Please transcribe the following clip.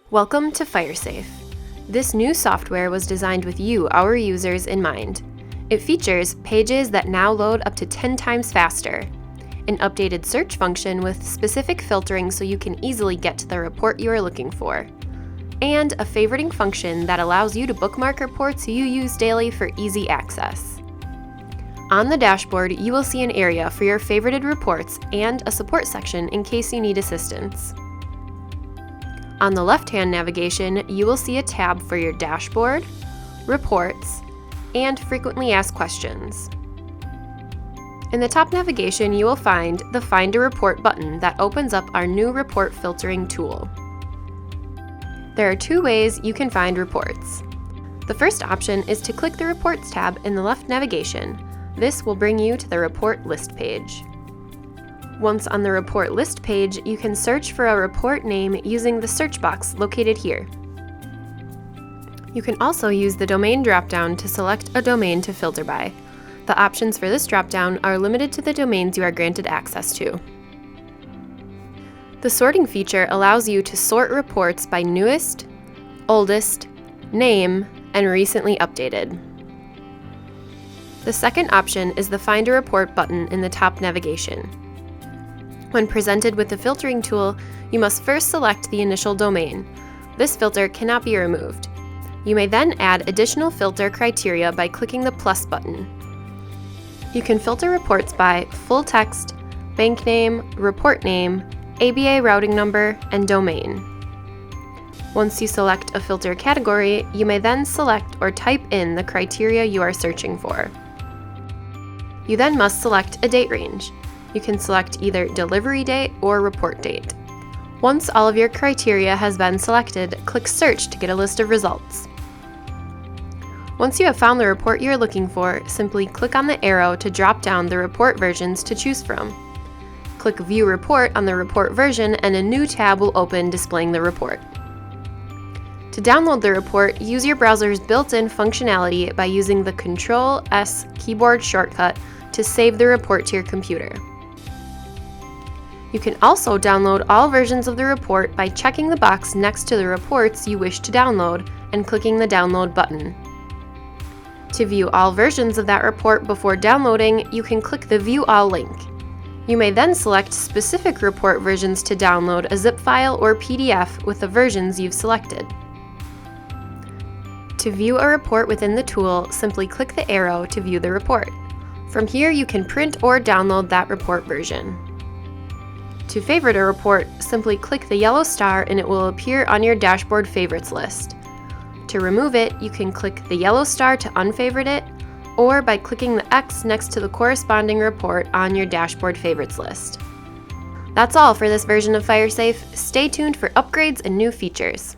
Welcome to FireSafe. This new software was designed with you, our users, in mind. It features pages that now load up to 10 times faster, an updated search function with specific filtering so you can easily get to the report you are looking for, and a favoriting function that allows you to bookmark reports you use daily for easy access. On the dashboard, you will see an area for your favorited reports and a support section in case you need assistance. On the left-hand navigation, you will see a tab for your dashboard, reports, and frequently asked questions. In the top navigation, you will find the Find a Report button that opens up our new report filtering tool. There are two ways you can find reports. The first option is to click the Reports tab in the left navigation. This will bring you to the report list page. Once on the report list page, you can search for a report name using the search box located here. You can also use the domain dropdown to select a domain to filter by. The options for this dropdown are limited to the domains you are granted access to. The sorting feature allows you to sort reports by newest, oldest, name, and recently updated. The second option is the Find a Report button in the top navigation. When presented with the filtering tool, you must first select the initial domain. This filter cannot be removed. You may then add additional filter criteria by clicking the plus button. You can filter reports by full text, bank name, report name, ABA routing number, and domain. Once you select a filter category, you may then select or type in the criteria you are searching for. You then must select a date range. You can select either delivery date or report date. Once all of your criteria has been selected, click Search to get a list of results. Once you have found the report you're looking for, simply click on the arrow to drop down the report versions to choose from. Click View Report on the report version and a new tab will open displaying the report. To download the report, use your browser's built-in functionality by using the Ctrl+S keyboard shortcut to save the report to your computer. You can also download all versions of the report by checking the box next to the reports you wish to download and clicking the Download button. To view all versions of that report before downloading, you can click the View All link. You may then select specific report versions to download a zip file or PDF with the versions you've selected. To view a report within the tool, simply click the arrow to view the report. From here, you can print or download that report version. To favorite a report, simply click the yellow star and it will appear on your dashboard favorites list. To remove it, you can click the yellow star to unfavorite it, or by clicking the X next to the corresponding report on your dashboard favorites list. That's all for this version of FireSafe. Stay tuned for upgrades and new features.